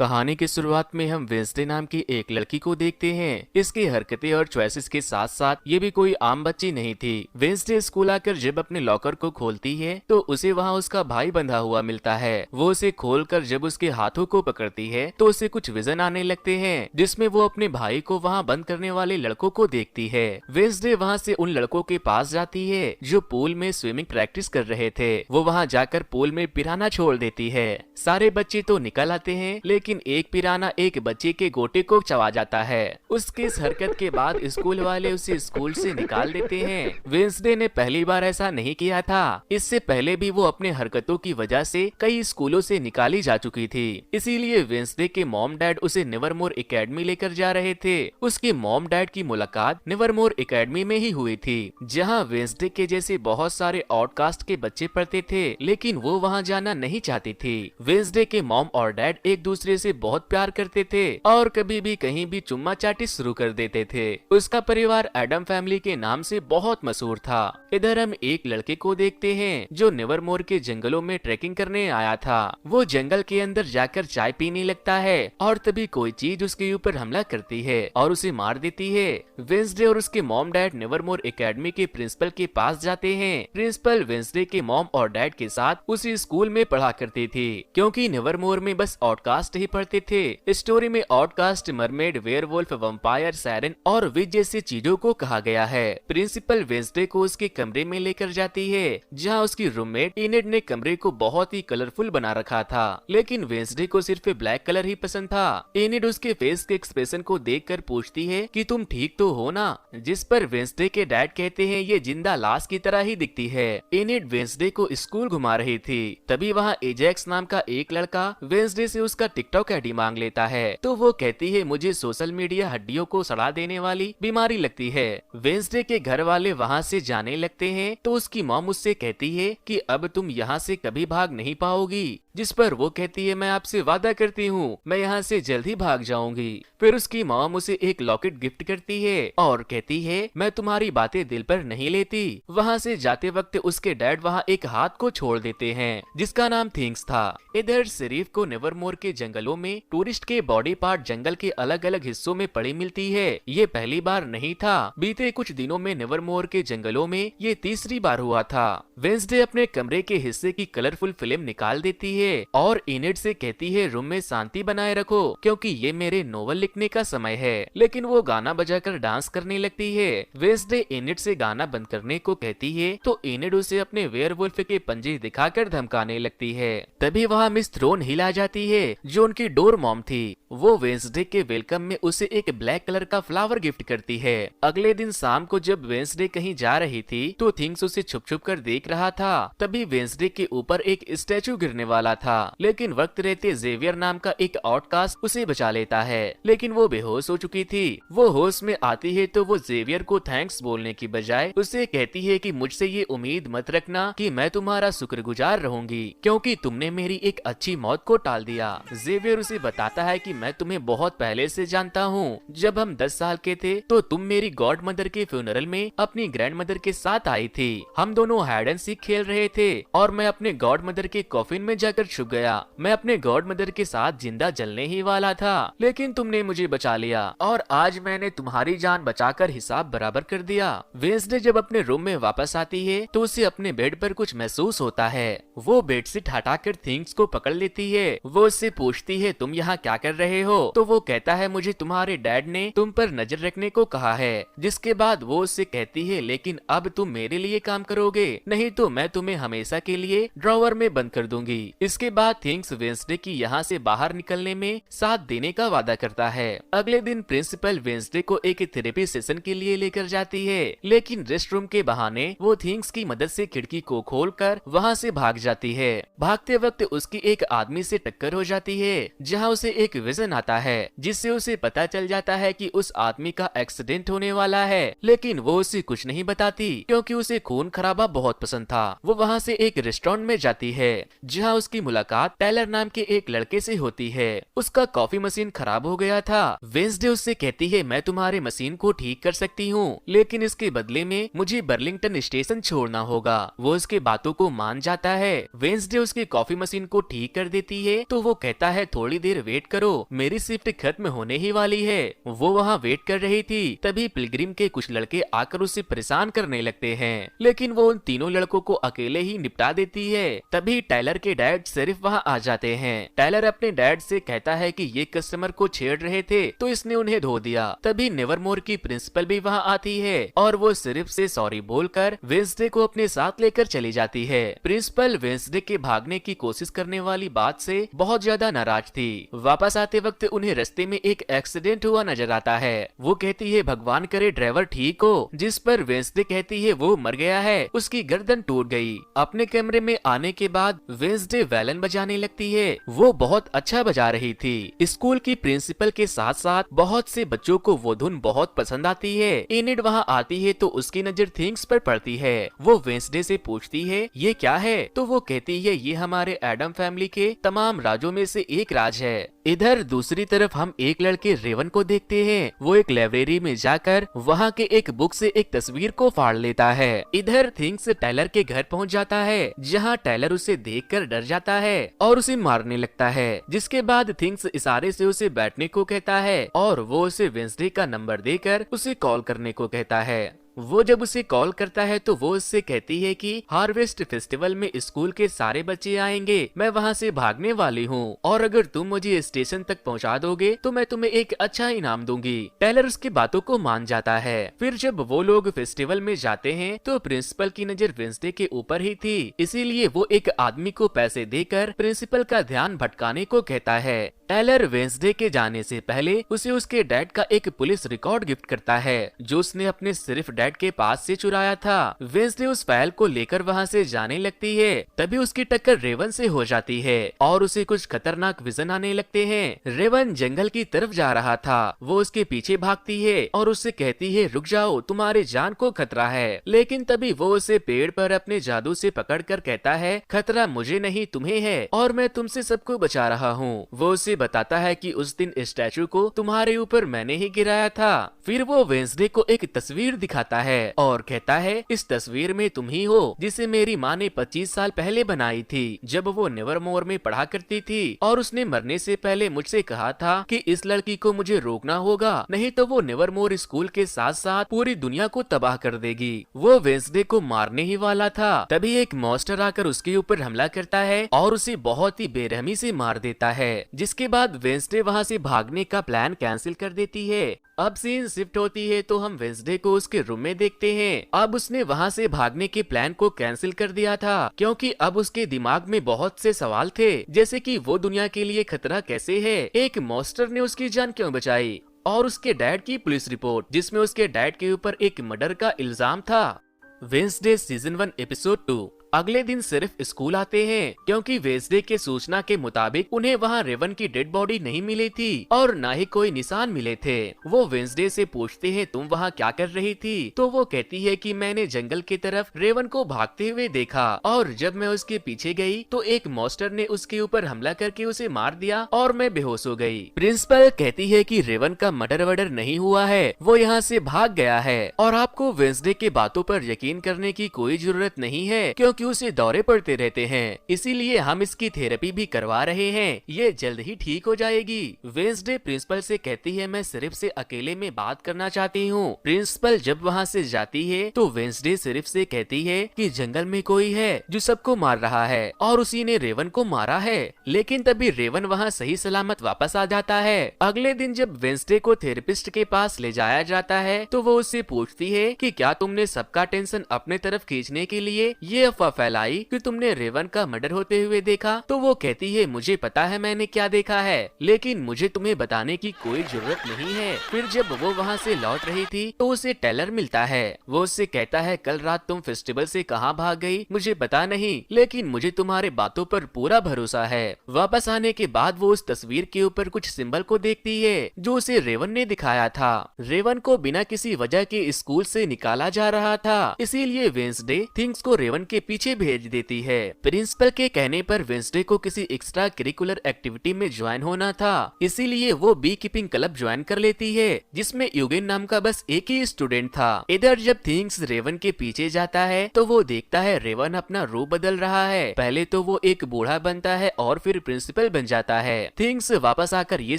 कहानी की शुरुआत में हम वेंसडे नाम की एक लड़की को देखते हैं। इसकी हरकतें और चॉइसेस के साथ साथ ये भी कोई आम बच्ची नहीं थी। वेंसडे स्कूल आकर जब अपने लॉकर को खोलती है तो उसे वहाँ उसका भाई बंधा हुआ मिलता है। वो उसे खोलकर जब उसके हाथों को पकड़ती है तो उसे कुछ विजन आने लगते हैं, जिसमें वो अपने भाई को वहाँ बंद करने वाले लड़कों को देखती है। वेंसडे वहाँ से उन लड़कों के पास जाती है जो पूल में स्विमिंग प्रैक्टिस कर रहे थे। वो वहाँ जाकर पूल में पिराना छोड़ देती है। सारे बच्चे तो निकल आते हैं, लेकिन एक पिराना एक बच्चे के गोटे को चबा जाता है। उसकी इस हरकत के बाद स्कूल वाले उसे स्कूल से निकाल देते हैं। वेंसडे ने पहली बार ऐसा नहीं किया था। इससे पहले भी वो अपने हरकतों की वजह से कई स्कूलों से निकाली जा चुकी थी। इसीलिए वेंसडे के मॉम डैड उसे नेवरमोर एकेडमी लेकर जा रहे थे। उसके मॉम डैड की मुलाकात नेवरमोर एकेडमी में ही हुई थी, जहाँ वेंसडे के जैसे बहुत सारे आउटकास्ट के बच्चे पढ़ते थे, लेकिन वो वहाँ जाना नहीं चाहती थी। वेंसडे के मॉम और डैड एक दूसरे से बहुत प्यार करते थे और कभी भी कहीं भी चुम्मा चाटी शुरू कर देते थे। उसका परिवार एडम फैमिली के नाम से बहुत मशहूर था। इधर हम एक लड़के को देखते हैं जो नेवरमोर के जंगलों में ट्रैकिंग करने आया था। वो जंगल के अंदर जाकर चाय पीने लगता है और तभी कोई चीज उसके ऊपर हमला करती है और उसे मार देती है। वेंसडे और उसके मॉम डैड नेवरमोर एकेडमी के प्रिंसिपल के पास जाते हैं। प्रिंसिपल वेंसडे के मॉम और डैड के साथ उसी स्कूल में पढ़ा करती थी, क्योंकि नेवरमोर में बस आउटकास्ट ही पढ़ते थे। स्टोरी में outcast, mermaid, werewolf, vampire, siren और विच जैसी चीजों को कहा गया है। प्रिंसिपल वेंसडे को उसके कमरे में लेकर जाती है, जहां उसकी रूममेट इनेड ने कमरे को बहुत ही कलरफुल बना रखा था, लेकिन वेंसडे को सिर्फ ब्लैक कलर ही पसंद था। इनेड उसके फेस के एक्सप्रेशन को देखकर पूछती है कि तुम ठीक तो हो ना, जिस पर वेंसडे के डैड कहते हैं ये जिंदा लाश की तरह ही दिखती है। इनेड वेंसडे को स्कूल घुमा रही थी, तभी वहाँ एजेक्स नाम का एक लड़का वेंसडे से उसका टिकटॉक आईडी मांग लेता है। तो वो कहती है मुझे सोशल मीडिया हड्डियों को सड़ा देने वाली बीमारी लगती है। वेंसडे के घर वाले वहाँ से जाने लगते हैं तो उसकी मॉम उससे कहती है कि अब तुम यहाँ से कभी भाग नहीं पाओगी, जिस पर वो कहती है मैं आपसे वादा करती हूँ मैं यहाँ से जल्द ही भाग जाऊंगी। फिर उसकी मॉम उसे एक लॉकेट गिफ्ट करती है और कहती है मैं तुम्हारी बातें दिल पर नहीं लेती। वहाँ से जाते वक्त उसके डैड वहाँ एक हाथ को छोड़ देते हैं जिसका नाम थिंग्स था। इधर शरीफ को नेवरमोर के जंगलों में टूरिस्ट के बॉडी पार्ट जंगल के अलग अलग हिस्सों में पड़ी मिलती है। ये पहली बार नहीं था, बीते कुछ दिनों में नेवरमोर के जंगलों में ये तीसरी बार हुआ था। वेंसडे अपने कमरे के हिस्से की कलरफुल फिल्म निकाल देती है और इनेड से कहती है रूम में शांति बनाए रखो क्योंकि ये मेरे नोवेल लिखने का समय है। लेकिन वो गाना बजाकर डांस करने लगती है। वेंसडे इनेड से गाना बंद करने को कहती है तो इनेड उसे अपने वेयरवुल्फ के पंजे दिखाकर धमकाने लगती है। तभी वहाँ मिस थ्रोन हिल आ जाती है जो उनकी डोर मॉम थी। वो वेंसडे के वेलकम में उसे एक ब्लैक कलर का फ्लावर गिफ्ट करती है। अगले दिन शाम को जब वेंसडे कहीं जा रही थी तो थिंग्स उसे छुप छुप कर देख रहा था। तभी वेंसडे के ऊपर एक स्टैचू गिरने वाला था, लेकिन वक्त रहते जेवियर नाम का एक आउटकास्ट उसे बचा लेता है, लेकिन वो बेहोश हो चुकी थी। वो होश में आती है तो वो जेवियर को थैंक्स बोलने की बजाय उसे कहती है कि मुझसे ये उम्मीद मत रखना कि मैं तुम्हारा शुक्रगुजार रहूंगी क्योंकि तुमने मेरी एक अच्छी मौत को टाल दिया। जेवियर उसे बताता है कि मैं तुम्हें बहुत पहले से जानता हूँ। जब हम 10 साल के थे तो तुम मेरी गॉड मदर के फ्यूनरल में अपनी ग्रैंड मदर के साथ आई थी। हम दोनों हाइड एंड सीक खेल रहे थे और मैं अपने गॉड मदर के कॉफिन में जाकर छुप गया। मैं अपने गॉड मदर के साथ जिंदा जलने ही वाला था, लेकिन तुमने मुझे बचा लिया और आज मैंने तुम्हारी जान बचाकर हिसाब बराबर कर दिया। वेंसडे जब अपने रूम में वापस आती है तो उसे अपने बेड पर कुछ महसूस होता है। वो बेडशीट हटाकर थिंग्स को पकड़ लेती है। वो उससे पूछती है तुम यहाँ क्या कर रहे हो? तो वो कहता है मुझे तुम्हारे डैड ने तुम पर नजर रखने को कहा है। जिसके बाद वो उससे कहती है लेकिन अब तुम मेरे लिए काम करोगे, नहीं तो मैं तुम्हें हमेशा के लिए ड्रॉवर में बंद कर दूंगी। इसके बाद थिंग्स वेंसडे की यहाँ से बाहर निकलने में साथ देने का वादा करता है। अगले दिन प्रिंसिपल वेंसडे को एक थेरेपी सेशन के लिए लेकर जाती है, लेकिन रेस्ट रूम के बहाने वो थिंग्स की मदद से खिड़की को खोलकर वहाँ से भाग जाती है। भागते वक्त उसकी एक आदमी से टक्कर हो जाती है, जहाँ उसे एक विजन नोटिफिकेशन आता है जिससे उसे पता चल जाता है कि उस आदमी का एक्सीडेंट होने वाला है, लेकिन वो उसे कुछ नहीं बताती क्योंकि उसे खून खराबा बहुत पसंद था। वो वहाँ से एक रेस्टोरेंट में जाती है जहाँ उसकी मुलाकात टेलर नाम के एक लड़के से होती है। उसका कॉफी मशीन खराब हो गया था। वेंसडे उससे कहती है मैं तुम्हारे मशीन को ठीक कर सकती हूँ, लेकिन इसके बदले में मुझे बर्लिंगटन स्टेशन छोड़ना होगा। वो उसके बातों को मान जाता है। वेंसडे उसकी कॉफी मशीन को ठीक कर देती है तो वो कहता है थोड़ी देर वेट करो, मेरी शिफ्ट खत्म होने ही वाली है। वो वहाँ वेट कर रही थी, तभी पिलग्रिम के कुछ लड़के आकर उसे परेशान करने लगते हैं, लेकिन वो उन तीनों लड़कों को अकेले ही निपटा देती है। तभी टायलर के डैड सिर्फ वहाँ आ जाते हैं। टायलर अपने डैड से कहता है कि ये कस्टमर को छेड़ रहे थे तो इसने उन्हें धो दिया। तभी नेवरमोर की प्रिंसिपल भी वहाँ आती है और वो सिर्फ से सॉरी बोलकर वेंसडे को अपने साथ लेकर चली जाती है। प्रिंसिपल वेंसडे के भागने की कोशिश करने वाली बात से बहुत ज्यादा नाराज थी। वापस आते वक्त उन्हें रास्ते में एक एक्सीडेंट हुआ नजर आता है। वो कहती है भगवान करे ड्राइवर ठीक हो, जिस पर वेंसडे कहती है वो मर गया है, उसकी गर्दन टूट गई। अपने कमरे में आने के बाद वेंसडे वैलन बजाने लगती है। वो बहुत अच्छा बजा रही थी। स्कूल की प्रिंसिपल के साथ साथ बहुत से बच्चों को वो धुन बहुत पसंद आती है। एनिड वहाँ आती है तो उसकी नजर थिंग्स पर पड़ती है। वो वेंसडे से पूछती है ये क्या है, तो वो कहती है ये हमारे एडम फैमिली के तमाम राजों में से एक राज है। इधर दूसरी तरफ हम एक लड़के रेवन को देखते हैं। वो एक लाइब्रेरी में जाकर वहाँ के एक बुक से एक तस्वीर को फाड़ लेता है। इधर थिंग्स टायलर के घर पहुँच जाता है, जहाँ टायलर उसे देखकर डर जाता है और उसे मारने लगता है। जिसके बाद थिंग्स इशारे से उसे बैठने को कहता है और वो उसे वेंसडे का नंबर देकर उसे कॉल करने को कहता है। वो जब उसे कॉल करता है तो वो उससे कहती है कि हार्वेस्ट फेस्टिवल में स्कूल के सारे बच्चे आएंगे, मैं वहाँ से भागने वाली हूँ और अगर तुम मुझे स्टेशन तक पहुँचा दोगे तो मैं तुम्हें एक अच्छा इनाम दूंगी। टेलर उसकी बातों को मान जाता है। फिर जब वो लोग फेस्टिवल में जाते हैं तो प्रिंसिपल की नजर वेंसडे के ऊपर ही थी, इसीलिए वो एक आदमी को पैसे देकर प्रिंसिपल का ध्यान भटकाने को कहता है। टेलर वेंसडे के जाने से पहले उसे उसके डैड का एक पुलिस रिकॉर्ड गिफ्ट करता है जो उसने अपने सिर्फ डैड के पास से चुराया था। वेंसडे उस फाइल को लेकर वहाँ से जाने लगती है। तभी उसकी टक्कर रेवन से हो जाती है और उसे कुछ खतरनाक विजन आने लगते हैं। रेवन जंगल की तरफ जा रहा था। वो उसके पीछे भागती है और उससे कहती है रुक जाओ, तुम्हारे जान को खतरा है। लेकिन तभी वो उसे पेड़ पर अपने जादू से पकड़कर कहता है खतरा मुझे नहीं तुम्हें है और मैं तुमसे सबको बचा रहा हूँ। वो उसे बताता है कि उस दिन स्टैचू को तुम्हारे ऊपर मैंने ही गिराया था। फिर वो वेंसडे को एक तस्वीर दिखाता है और कहता है इस तस्वीर में तुम ही हो जिसे मेरी माँ ने 25 साल पहले बनाई थी, जब वो नेवरमोर में पढ़ा करती थी और उसने मरने से पहले मुझसे कहा था कि इस लड़की को मुझे रोकना होगा, नहीं तो वो नेवरमोर स्कूल के साथ साथ पूरी दुनिया को तबाह कर देगी। वो वेंसडे को मारने ही वाला था, तभी एक मॉन्स्टर आकर उसके ऊपर हमला करता है और उसे बहुत ही बेरहमी से मार देता है। जिसके बाद वेंसडे वहाँ से भागने का प्लान कैंसिल कर देती है। अब सीन शिफ्ट होती है तो हम वेंसडे को उसके रूम में देखते हैं। अब उसने वहाँ से भागने के प्लान को कैंसिल कर दिया था क्योंकि अब उसके दिमाग में बहुत से सवाल थे, जैसे कि वो दुनिया के लिए खतरा कैसे है, एक मॉन्स्टर ने उसकी जान क्यों बचाई और उसके डैड की पुलिस रिपोर्ट जिसमें उसके डैड के ऊपर एक मर्डर का इल्जाम था। Wednesday season 1 episode 2। अगले दिन सिर्फ स्कूल आते हैं क्योंकि वेंसडे के सूचना के मुताबिक उन्हें वहाँ रेवन की डेड बॉडी नहीं मिली थी और न ही कोई निशान मिले थे। वो वेंसडे से पूछते हैं तुम वहाँ क्या कर रही थी, तो वो कहती है कि मैंने जंगल की तरफ रेवन को भागते हुए देखा और जब मैं उसके पीछे गई तो एक मॉन्स्टर ने उसके ऊपर हमला करके उसे मार दिया और मैं बेहोश हो गई। प्रिंसिपल कहती है कि रेवन का मर्डर वर्डर नहीं हुआ है, वो यहाँ से भाग गया है और आपको वेंसडे के बातों पर यकीन करने की कोई जरूरत नहीं है क्योंकि उसे दौरे पड़ते रहते हैं, इसीलिए हम इसकी थेरेपी भी करवा रहे हैं, ये जल्द ही ठीक हो जाएगी। वेंसडे प्रिंसिपल से कहती है मैं सिर्फ से अकेले में बात करना चाहती हूँ। प्रिंसिपल जब वहाँ से जाती है तो वेंसडे सिर्फ से कहती है कि जंगल में कोई है जो सबको मार रहा है और उसी ने रेवन को मारा है। लेकिन तभी रेवन वहाँ सही सलामत वापस आ जाता है। अगले दिन जब वेंसडे को थेरेपिस्ट के पास ले जाया जाता है तो वो उससे पूछती है कि क्या तुमने सबका टेंशन अपने तरफ खींचने के लिए ये अफवाह अफवाह फैलाई कि तुमने रेवन का मर्डर होते हुए देखा, तो वो कहती है मुझे पता है मैंने क्या देखा है, लेकिन मुझे तुम्हें बताने की कोई जरूरत नहीं है। फिर जब वो वहाँ से लौट रही थी तो उसे टेलर मिलता है। वो उससे कहता है कल रात तुम फेस्टिवल से कहाँ भाग गई मुझे पता नहीं, लेकिन मुझे तुम्हारे बातों पर पूरा भरोसा है। वापस आने के बाद वो उस तस्वीर के ऊपर कुछ सिंबल को देखती है जो उसे रेवन ने दिखाया था। रेवन को बिना किसी वजह के स्कूल से निकाला जा रहा था, इसीलिए वेंसडे थिंग्स को रेवन के पीछे भेज देती है। प्रिंसिपल के कहने पर वेंसडे को किसी एक्स्ट्रा करिकुलर एक्टिविटी में ज्वाइन होना था, इसीलिए वो बी कीपिंग क्लब ज्वाइन कर लेती है जिसमें यूगेन नाम का बस एक ही स्टूडेंट था। इधर जब थिंग्स रेवन के पीछे जाता है तो वो देखता है रेवन अपना रूप बदल रहा है। पहले तो वो एक बूढ़ा बनता है और फिर प्रिंसिपल बन जाता है। थिंग्स वापस आकर ये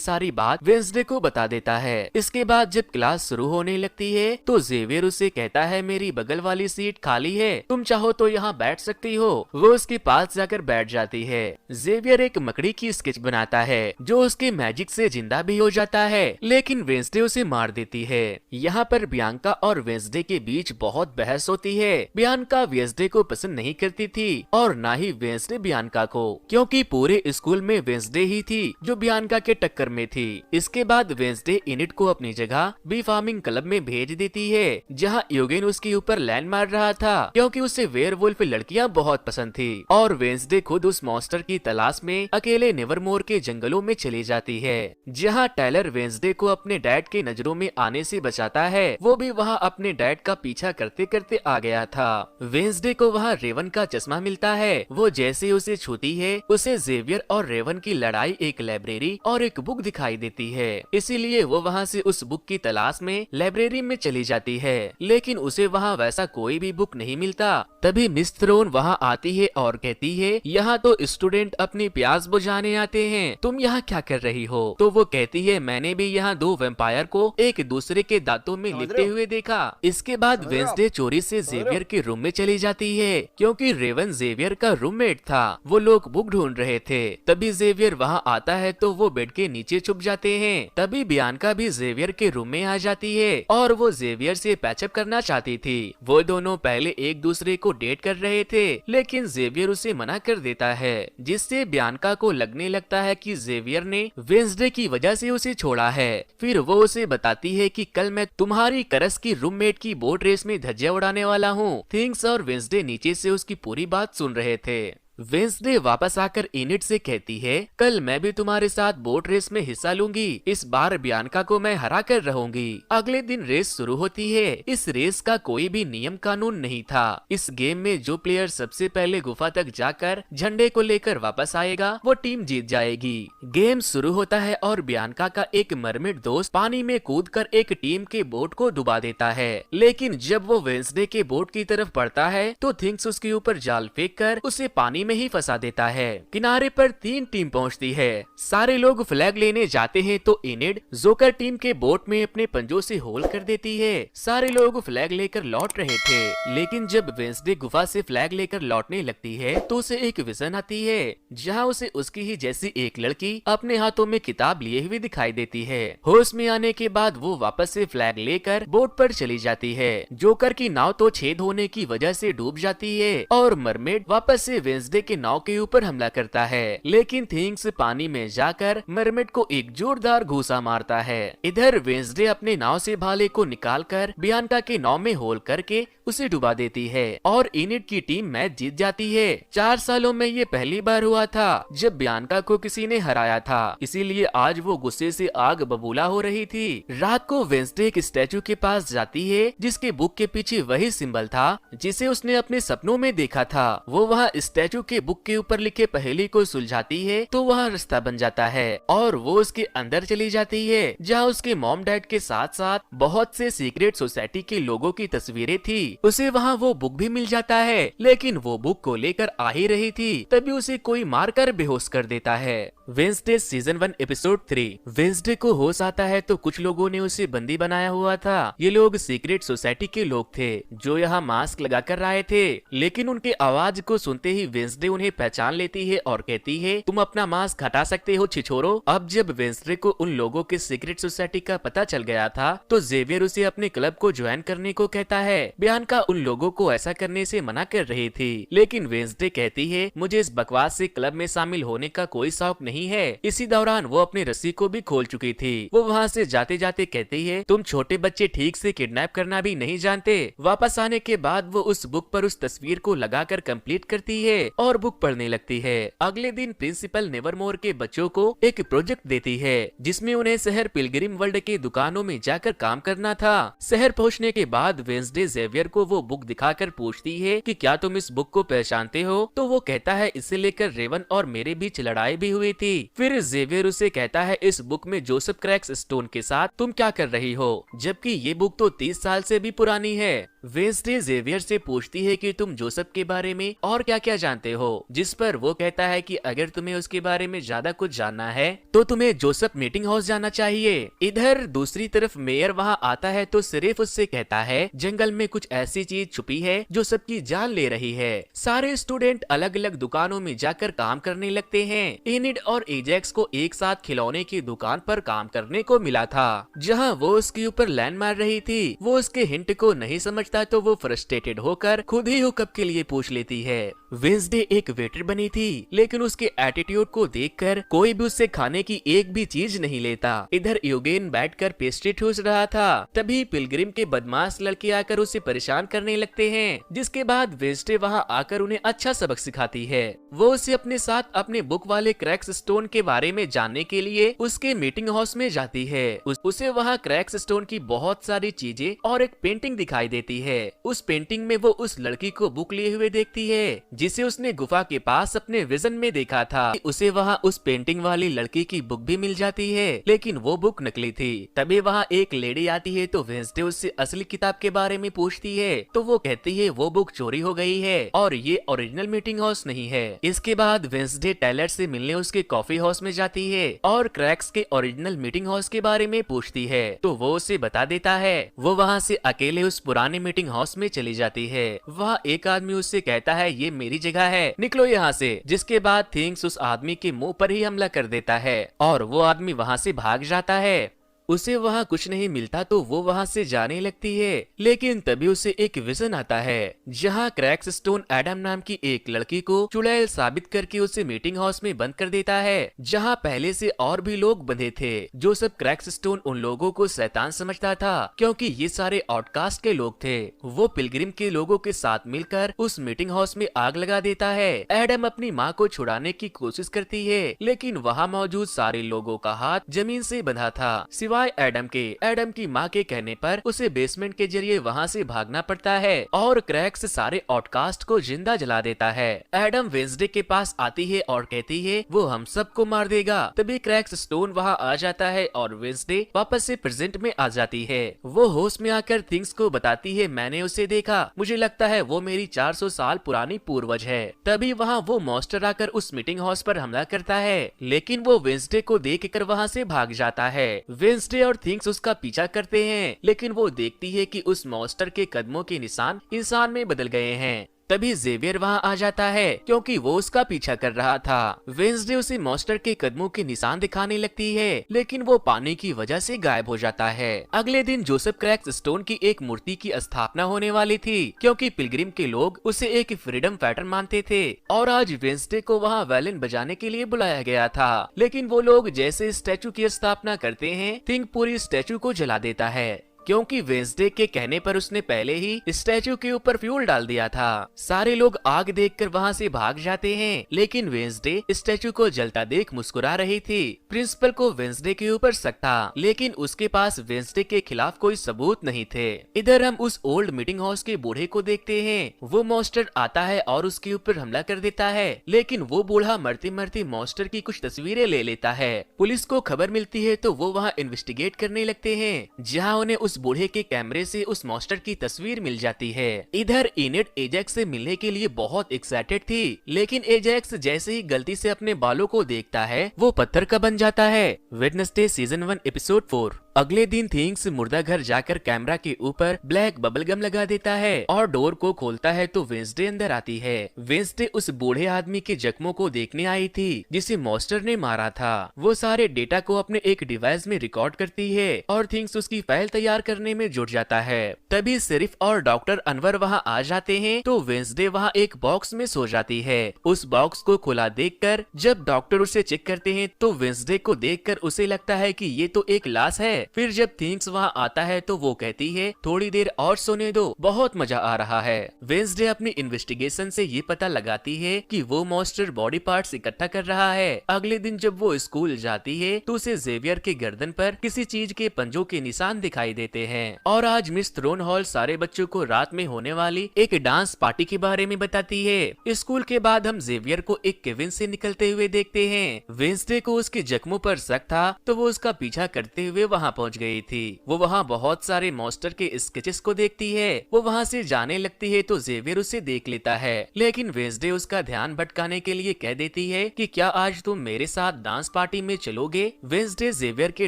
सारी बात वेंसडे को बता देता है। इसके बाद जब क्लास शुरू होने लगती है तो जेवियर उसे कहता है मेरी बगल वाली सीट खाली है, तुम चाहो तो यहाँ बैठ सकती हो। वो उसके पास जाकर बैठ जाती है। जेवियर एक मकड़ी की स्केच बनाता है जो उसके मैजिक से जिंदा भी हो जाता है, लेकिन वेंसडे उसे मार देती है। यहाँ पर बियांका और वेंसडे के बीच बहुत बहस होती है। बियांका वेंसडे को पसंद नहीं करती थी और ना ही वेंसडे बियांका को, क्योंकि पूरे स्कूल में वेंसडे ही थी जो बियांका के टक्कर में थी। इसके बाद वेंसडे इनिट को अपनी जगह बी फार्मिंग क्लब में भेज देती है जहाँ यूगेन उसके ऊपर लैंड मार रहा था, क्योंकि उसे वेयरवुल्फ लड़कियां बहुत पसंद थी। और वेंसडे खुद उस मॉन्स्टर की तलाश में अकेले नेवरमोर के जंगलों में चली जाती है, जहाँ टायलर वेंसडे को अपने डैड के नजरों में आने से बचाता है। वो भी वहाँ अपने डैड का पीछा करते करते आ गया था। वेंसडे को वहाँ रेवन का चश्मा मिलता है। वो जैसे उसे छूती है उसे जेवियर और रेवन की लड़ाई एक लाइब्रेरी और एक बुक दिखाई देती है, इसीलिए वो वहाँ से उस बुक की तलाश में लाइब्रेरी में चली जाती है, लेकिन उसे वहाँ वैसा कोई भी बुक नहीं मिलता। तभी मिस थ्रोन वहाँ आती है और कहती है यहाँ तो स्टूडेंट अपनी प्यास बुझाने आते हैं, तुम यहाँ क्या कर रही हो? तो वो कहती है मैंने भी यहाँ दो वैम्पायर को एक दूसरे के दांतों में लिपटे हुए देखा। इसके बाद वेंसडे चोरी से जेवियर के रूम में चली जाती है, क्योंकि रेवन जेवियर का रूममेट था। वो लोग बुक ढूंढ रहे थे। तभी जेवियर वहाँ आता है तो वो बेड के नीचे छुप जाते हैं। तभी बियांका भी जेवियर के रूम में आ जाती है और वो जेवियर से पैचअप करना चाहती थी। वो दोनों पहले एक दूसरे को डेट कर रहे थे, लेकिन जेवियर उसे मना कर देता है, जिससे बियांका को लगने लगता है कि जेवियर ने वेंसडे की वजह से उसे छोड़ा है। फिर वो उसे बताती है कि कल मैं तुम्हारी करस की रूममेट की बोट रेस में धज्जियां उड़ाने वाला हूँ। थिंग्स और वेंसडे नीचे से उसकी पूरी बात सुन रहे थे। वेंसडे वापस आकर इनिट से कहती है कल मैं भी तुम्हारे साथ बोट रेस में हिस्सा लूंगी, इस बार बियांका को मैं हरा कर रहूंगी। अगले दिन रेस शुरू होती है। इस रेस का कोई भी नियम कानून नहीं था। इस गेम में जो प्लेयर सबसे पहले गुफा तक जाकर झंडे को लेकर वापस आएगा वो टीम जीत जाएगी। गेम शुरू होता है और बियांका का एक मरमिड दोस्त पानी में कूदकर एक टीम के बोट को डुबा देता है, लेकिन जब वो वेंसडे के बोट की तरफ बढ़ता है तो थिंग्स उसके ऊपर जाल फेंक कर उसे पानी में ही फंसा देता है। किनारे पर 3 टीम पहुंचती है। सारे लोग फ्लैग लेने जाते हैं तो इनिड जोकर टीम के बोट में अपने पंजों से होल कर देती है। सारे लोग फ्लैग लेकर लौट रहे थे, लेकिन जब वेंसडे गुफा से फ्लैग लेकर लौटने लगती है तो उसे एक विजन आती है जहां उसे उसकी ही जैसी एक लड़की अपने हाथों में किताब लिए हुए दिखाई देती है। होश में आने के बाद वो वापस से फ्लैग लेकर बोट पर चली जाती है। जोकर की नाव तो छेद होने की वजह से डूब जाती है और मरमेड वापस से वेंसडे के नाव के ऊपर हमला करता है, लेकिन थिंग्स पानी में जाकर मरमेड को एक जोरदार घूसा मारता है। इधर वेंसडे अपने नाव से भाले को निकालकर बियांका के नाव में होल करके उसे डुबा देती है और इनिट की टीम मैच जीत जाती है। 4 सालों में ये पहली बार हुआ था जब बियांका को किसी ने हराया था, इसीलिए आज वो गुस्से से आग बबूला हो रही थी। रात को वेंसडे एक स्टैचू के पास जाती है जिसके बुक के पीछे वही सिंबल था जिसे उसने अपने सपनों में देखा था। वो वहाँ स्टैचू के बुक के ऊपर लिखे पहेली को सुलझाती है तो वहाँ रास्ता बन जाता है और वो उसके अंदर चली जाती है जहाँ उसके मॉम डैड के साथ साथ बहुत से सीक्रेट सोसाइटी के लोगों की तस्वीरें थी। उसे वहाँ वो बुक भी मिल जाता है, लेकिन वो बुक को लेकर आ ही रही थी तभी उसे कोई मारकर बेहोश कर देता है। Wednesday season 1 episode 3। वेंसडे को होश आता है तो कुछ लोगों ने उसे बंदी बनाया हुआ था। ये लोग सीक्रेट सोसाइटी के लोग थे जो यहाँ मास्क लगा कर आए थे, लेकिन उनके आवाज को सुनते ही वेंसडे उन्हें पहचान लेती है और कहती है तुम अपना मास्क हटा सकते हो छिछोरो। अब जब वेंसडे को उन लोगों के सीक्रेट सोसाइटी का पता चल गया था तो जेवियर उसे अपने क्लब को ज्वाइन करने को कहता है। बियांका उन लोगों को ऐसा करने से मना कर रही थी, लेकिन वेंसडे कहती है मुझे इस बकवास से क्लब में शामिल होने का कोई शौक नहीं है। इसी दौरान वो अपनी रस्सी को भी खोल चुकी थी। वो वहाँ से जाते जाते कहती है तुम छोटे बच्चे ठीक से किडनैप करना भी नहीं जानते। वापस आने के बाद वो उस बुक पर उस तस्वीर को लगाकर कंप्लीट करती है और बुक पढ़ने लगती है। अगले दिन प्रिंसिपल नेवरमोर के बच्चों को एक प्रोजेक्ट देती है जिसमें उन्हें शहर पिलग्रिम वर्ल्ड के दुकानों में जाकर काम करना था। शहर पहुँचने के बाद वेंसडे जेवियर को वो बुक दिखाकर पूछती है कि क्या तुम इस बुक को पहचानते हो, तो वो कहता है इसे लेकर रेवन और मेरे बीच लड़ाई भी हुई थी। फिर जेवियर उसे कहता है इस बुक में जोसेफ क्रैक्स स्टोन के साथ तुम क्या कर रही हो, जबकि ये बुक तो 30 साल से भी पुरानी है। वेंसडे जेवियर से पूछती है कि तुम जोसेफ के बारे में और क्या क्या जानते हो, जिस पर वो कहता है कि अगर तुम्हें उसके बारे में ज्यादा कुछ जानना है तो तुम्हें जोसेफ मीटिंग हाउस जाना चाहिए। इधर दूसरी तरफ मेयर वहाँ आता है तो सिर्फ उससे कहता है जंगल में कुछ ऐसी चीज छुपी है जो सबकी जान ले रही है। सारे स्टूडेंट अलग अलग दुकानों में जाकर काम करने लगते हैं। एनिड और एजेक्स को एक साथ खिलौने की दुकान पर काम करने को मिला था, जहाँ वो उसके ऊपर लैंड मार रही थी। वो उसके हिंट को नहीं समझता तो वो फ्रस्ट्रेटेड होकर खुद ही हुकअप के लिए पूछ लेती है। वेंसडे एक वेटर बनी थी, लेकिन उसके एटीट्यूड को देखकर कोई भी उससे खाने की एक भी चीज नहीं लेता। इधर यूगेन बैठकर पेस्ट्री ठूस रहा था, तभी पिलग्रिम के बदमाश लड़के आकर उसे परेशान करने लगते हैं, जिसके बाद वेंसडे वहाँ आकर उन्हें अच्छा सबक सिखाती है। वो उसे अपने साथ अपने बुक वाले क्रैक्स स्टोन के बारे में जानने के लिए उसके मीटिंग हाउस में जाती है। उसे वहाँ क्रैक्स स्टोन की बहुत सारी चीजें और एक पेंटिंग दिखाई देती है। उस पेंटिंग में वो उस लड़की को बुक लिए हुए देखती है जिसे उसने गुफा के पास अपने विजन में देखा था। उसे वहाँ उस पेंटिंग वाली लड़की की बुक भी मिल जाती है, लेकिन वो बुक नकली थी। तभी वहाँ एक लेडी आती है तो वेंसडे उससे असली किताब के बारे में पूछती है, तो वो कहती है वो बुक चोरी हो गई है और ये ओरिजिनल मीटिंग हाउस नहीं है। इसके बाद वेंसडे टेलर से मिलने उसके कॉफी हाउस में जाती है और क्रैक्स के ओरिजिनल मीटिंग हाउस के बारे में पूछती है, तो वो उसे बता देता है। वो वहाँ से अकेले उस पुराने मीटिंग हाउस में चली जाती है। वहाँ एक आदमी उससे कहता है ये मेरी जगह है, निकलो यहाँ से। जिसके बाद थिंग्स उस आदमी के मुंह पर ही हमला कर देता है और वो आदमी वहाँ से भाग जाता है। उसे वहाँ कुछ नहीं मिलता तो वो वहाँ से जाने लगती है, लेकिन तभी उसे एक विजन आता है जहाँ क्रैक्स स्टोन एडम नाम की एक लड़की को चुड़ैल साबित करके उसे मीटिंग हाउस में बंद कर देता है, जहाँ पहले से और भी लोग बंधे थे। जो सब क्रैक्स स्टोन उन लोगों को शैतान समझता था क्योंकि ये सारे आउटकास्ट के लोग थे। वो पिलग्रिम के लोगों के साथ मिलकर उस मीटिंग हाउस में आग लगा देता है। एडम अपनी माँ को छुड़ाने की कोशिश करती है, लेकिन वहाँ मौजूद सारे लोगों का हाथ जमीन से बंधा था सिवाय एडम के। एडम की माँ के कहने पर उसे बेसमेंट के जरिए वहाँ से भागना पड़ता है और क्रैक्स सारे आउटकास्ट को जिंदा जला देता है। एडम वेंसडे के पास आती है और कहती है वो हम सबको मार देगा। तभी क्रैक्स स्टोन वहाँ आ जाता है और वेंसडे वापस से प्रेजेंट में आ जाती है। वो होश में आकर थिंग्स को बताती है मैंने उसे देखा, मुझे लगता है वो मेरी 400 साल पुरानी पूर्वज है। तभी वहाँ वो मॉन्स्टर आकर उस मीटिंग हाउस पर हमला करता है, लेकिन वो वेंसडे को देखकर वहाँ से भाग जाता है। वेंसडे और थिंग्स उसका पीछा करते हैं, लेकिन वो देखती है कि उस मॉन्स्टर के कदमों के निशान इंसान में बदल गए हैं। तभी जेवियर वहाँ आ जाता है क्योंकि वो उसका पीछा कर रहा था। वेंसडे उसे मॉन्स्टर के कदमों के निशान दिखाने लगती है, लेकिन वो पानी की वजह से गायब हो जाता है। अगले दिन जोसेफ क्रैक्स स्टोन की एक मूर्ति की स्थापना होने वाली थी क्योंकि पिलग्रिम के लोग उसे एक फ्रीडम फाइटर मानते थे और आज वेंसडे को वहाँ वायलिन बजाने के लिए बुलाया गया था। लेकिन वो लोग जैसे स्टैचू की स्थापना करते हैं, थिंग पूरी स्टैचू को जला देता है क्योंकि वेंसडे के कहने पर उसने पहले ही स्टैचू के ऊपर फ्यूल डाल दिया था। सारे लोग आग देखकर वहाँ से भाग जाते हैं, लेकिन वेंसडे स्टैचू को जलता देख मुस्कुरा रही थी। प्रिंसिपल को वेंसडे के ऊपर शक था, लेकिन उसके पास वेंसडे के खिलाफ कोई सबूत नहीं थे। इधर हम उस ओल्ड मीटिंग हाउस के बूढ़े को देखते हैं। वो मॉन्स्टर आता है और उसके ऊपर हमला कर देता है, लेकिन वो बूढ़ा मरते मरते मॉन्स्टर की कुछ तस्वीरें ले लेता है। पुलिस को खबर मिलती है तो वो वहाँ इन्वेस्टिगेट करने लगते हैं, जहाँ उन्हें उस बूढ़े के कैमरे से उस मॉन्स्टर की तस्वीर मिल जाती है। इधर इनेड एजेक्स से मिलने के लिए बहुत एक्साइटेड थी, लेकिन एजेक्स जैसे ही गलती से अपने बालों को देखता है वो पत्थर का बन जाता है। Wednesday season 1 episode 4। अगले दिन थिंग्स मुर्दा घर जाकर कैमरा के ऊपर ब्लैक बबल गम लगा देता है और डोर को खोलता है तो वेंसडे अंदर आती है। वेंसडे उस बूढ़े आदमी के जख्मों को देखने आई थी जिसे मॉन्स्टर ने मारा था। वो सारे डेटा को अपने एक डिवाइस में रिकॉर्ड करती है और थिंग्स उसकी फाइल तैयार करने में जुट जाता है। तभी सिरिफ और डॉक्टर अनवर वहाँ आ जाते हैं तो वेंसडे वहाँ एक बॉक्स में सो जाती है। उस बॉक्स को खुला देखकर जब डॉक्टर उसे चेक करते हैं तो वेंसडे को देखकर उसे लगता है कि ये तो एक लाश है। फिर जब थिंग्स वहाँ आता है तो वो कहती है थोड़ी देर और सोने दो, बहुत मजा आ रहा है। वेंसडे अपनी इन्वेस्टिगेशन से ये पता लगाती है कि वो मॉन्स्टर बॉडी पार्ट्स इकट्ठा कर रहा है। अगले दिन जब वो स्कूल जाती है तो उसे जेवियर के गर्दन पर किसी चीज के पंजों के निशान दिखाई देते हैं। और आज मिस थ्रोन हॉल सारे बच्चों को रात में होने वाली एक डांस पार्टी के बारे में बताती है। स्कूल के बाद हम जेवियर को एक केबिन से निकलते हुए देखते हैं। वेंसडे को उसके जख्मों पर शक था तो वो उसका पीछा करते हुए वहाँ पहुँच गई थी। वो वहाँ बहुत सारे मॉन्स्टर के स्केचेस को देखती है। वो वहाँ से जाने लगती है तो जेवियर उसे देख लेता है, लेकिन वेंसडे उसका ध्यान भटकाने के लिए कह देती है कि क्या आज तुम मेरे साथ डांस पार्टी में चलोगे। वेंसडे जेवियर के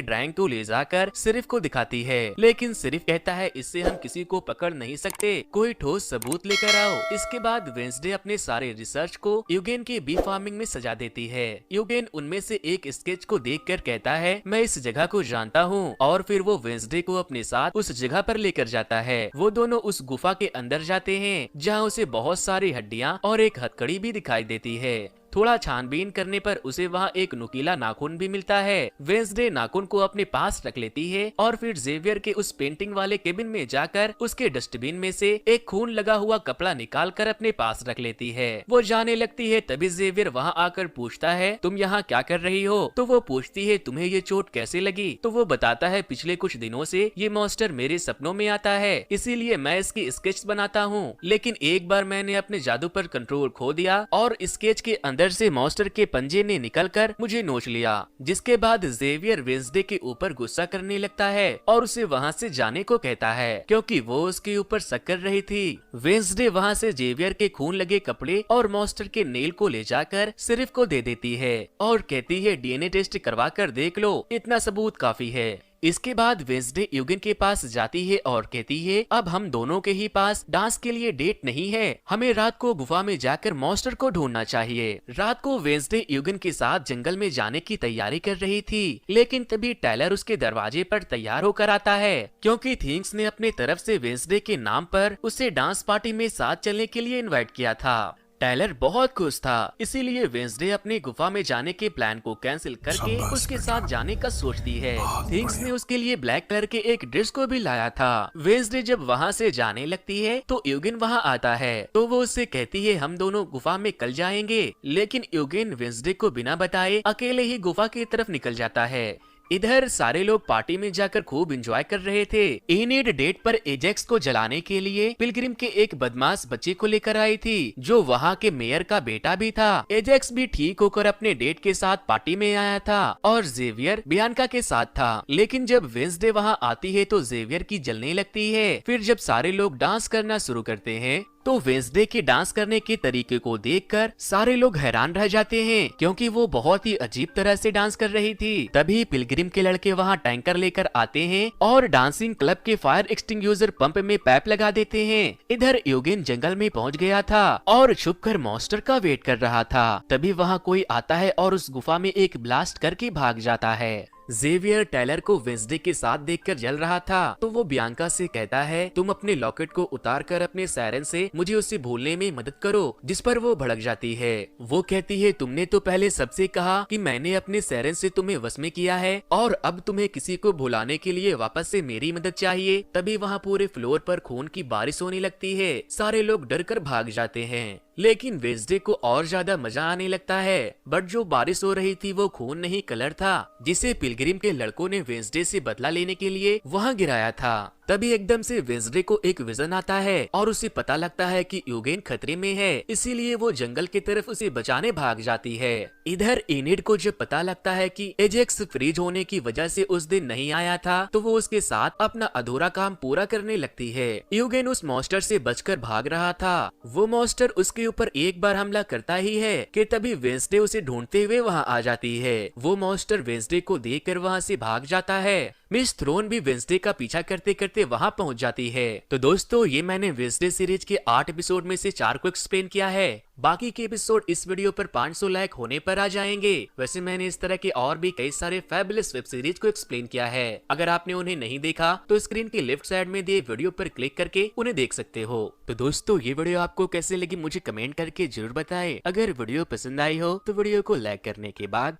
ड्राइंग टूल ले जाकर सिर्फ को दिखाती है, लेकिन सिर्फ कहता है इससे हम किसी को पकड़ नहीं सकते, कोई ठोस सबूत लेकर आओ। इसके बाद वेंसडे अपने सारे रिसर्च को यूगेन के बी फार्मिंग में सजा देती है। यूगेन उनमें से एक स्केच को देखकर कहता है मैं इस जगह को जानता हूँ, और फिर वो वेंसडे को अपने साथ उस जगह पर लेकर जाता है। वो दोनों उस गुफा के अंदर जाते हैं जहाँ उसे बहुत सारी हड्डियाँ और एक हथकड़ी भी दिखाई देती है। थोड़ा छानबीन करने पर उसे वहाँ एक नुकीला नाखून भी मिलता है। वेंसडे नाखून को अपने पास रख लेती है और फिर जेवियर के उस पेंटिंग वाले केबिन में जाकर उसके डस्टबिन में से एक खून लगा हुआ कपड़ा निकाल कर अपने पास रख लेती है। वो जाने लगती है तभी जेवियर वहाँ आकर पूछता है तुम यहाँ क्या कर रही हो। तो वो पूछती है तुम्हें ये चोट कैसे लगी। तो वो बताता है पिछले कुछ दिनों से ये मॉन्स्टर मेरे सपनों में आता है, इसीलिए मैं इसकी स्केच बनाता हूँ, लेकिन एक बार मैंने अपने जादू पर कंट्रोल खो दिया और स्केच के अंदर से मॉन्स्टर के पंजे ने निकलकर मुझे नोच लिया। जिसके बाद जेवियर वेंसडे के ऊपर गुस्सा करने लगता है और उसे वहाँ से जाने को कहता है क्योंकि वो उसके ऊपर शक कर रही थी। वेंसडे वहाँ से जेवियर के खून लगे कपड़े और मॉन्स्टर के नेल को ले जाकर सिर्फ को दे देती है और कहती है डीएनए टेस्ट करवा कर देख लो, इतना सबूत काफी है। इसके बाद वेंसडे यूगेन के पास जाती है और कहती है अब हम दोनों के ही पास डांस के लिए डेट नहीं है, हमें रात को गुफा में जाकर मॉन्स्टर को ढूंढना चाहिए। रात को वेंसडे यूगेन के साथ जंगल में जाने की तैयारी कर रही थी, लेकिन तभी टायलर उसके दरवाजे पर तैयार होकर आता है क्योंकि थिंग्स ने अपने तरफ से वेंसडे के नाम पर उसे डांस पार्टी में साथ चलने के लिए इन्वाइट किया था। टायलर बहुत खुश था, इसीलिए वेंसडे अपनी गुफा में जाने के प्लान को कैंसिल करके उसके साथ जाने का सोचती है। थिंग्स ने उसके लिए ब्लैक कलर के एक ड्रेस को भी लाया था। वेंसडे जब वहाँ से जाने लगती है तो यूगेन वहाँ आता है तो वो उससे कहती है हम दोनों गुफा में कल जाएंगे, लेकिन यूगेन वेंसडे को बिना बताए अकेले ही गुफा की तरफ निकल जाता है। इधर सारे लोग पार्टी में जाकर खूब एंजॉय कर रहे थे। एनेड डेट पर एजेक्स को जलाने के लिए पिलग्रिम के एक बदमाश बच्चे को लेकर आई थी जो वहाँ के मेयर का बेटा भी था। एजेक्स भी ठीक होकर अपने डेट के साथ पार्टी में आया था और जेवियर बियांका के साथ था, लेकिन जब वेंसडे वहाँ आती है तो जेवियर की जलने लगती है। फिर जब सारे लोग डांस करना शुरू करते हैं तो वेंसडे के डांस करने के तरीके को देखकर सारे लोग हैरान रह जाते हैं क्योंकि वो बहुत ही अजीब तरह से डांस कर रही थी। तभी पिलग्रिम के लड़के वहाँ टैंकर लेकर आते हैं और डांसिंग क्लब के फायर एक्सटिंग्यूशर पंप में पाइप लगा देते हैं। इधर यूगेन जंगल में पहुँच गया था और छुपकर मॉन्स्टर का वेट कर रहा था। तभी वहाँ कोई आता है और उस गुफा में एक ब्लास्ट करके भाग जाता है। जेवियर टायलर को वेंसडे के साथ देखकर जल रहा था तो वो बियांका से कहता है तुम अपने लॉकेट को उतार कर अपने सायरन से मुझे उसे भूलने में मदद करो, जिस पर वो भड़क जाती है। वो कहती है तुमने तो पहले सबसे कहा कि मैंने अपने सायरन से तुम्हें वश में किया है और अब तुम्हें किसी को भुलाने के लिए वापस से मेरी मदद चाहिए। तभी वहाँ पूरे फ्लोर पर खून की बारिश होने लगती है। सारे लोग डर कर भाग जाते हैं, लेकिन वेंसडे को और ज्यादा मजा आने लगता है। बट जो बारिश हो रही थी वो खून नहीं कलर था जिसे पिलग्रिम के लड़कों ने वेंसडे से बदला लेने के लिए वहाँ गिराया था। तभी एकदम से वेंसडे को एक विजन आता है और उसे पता लगता है कि यूगेन खतरे में है, इसीलिए वो जंगल की तरफ उसे बचाने भाग जाती है। इधर एनिड को जब पता लगता है कि एजेक्स फ्रीज होने की वजह से उस दिन नहीं आया था, तो वो उसके साथ अपना अधूरा काम पूरा करने लगती है। यूगेन उस मॉन्स्टर से बचकर भाग रहा था। वो मॉन्स्टर उसके ऊपर एक बार हमला करता ही है कि तभी वेंसडे उसे ढूंढते हुए वहाँ आ जाती है। वो मॉन्स्टर वेंसडे को देखकर वहाँ से भाग जाता है। मिस थ्रोन भी वेंसडे का पीछा करते करते वहां पहुंच जाती है। तो दोस्तों, ये मैंने वेंसडे सीरीज के 8 एपिसोड में से 4 को एक्सप्लेन किया है। बाकी के एपिसोड इस वीडियो पर 500 लाइक होने पर आ जाएंगे। वैसे मैंने इस तरह के और भी कई सारे फैबुलस वेब सीरीज को एक्सप्लेन किया है। अगर आपने उन्हें नहीं देखा तो स्क्रीन की लेफ्ट साइड में दिए वीडियो पर क्लिक करके उन्हें देख सकते हो। तो दोस्तों, ये वीडियो आपको कैसे लगी मुझे कमेंट करके जरूर बताएं। अगर वीडियो पसंद आई हो तो वीडियो को लाइक करने के बाद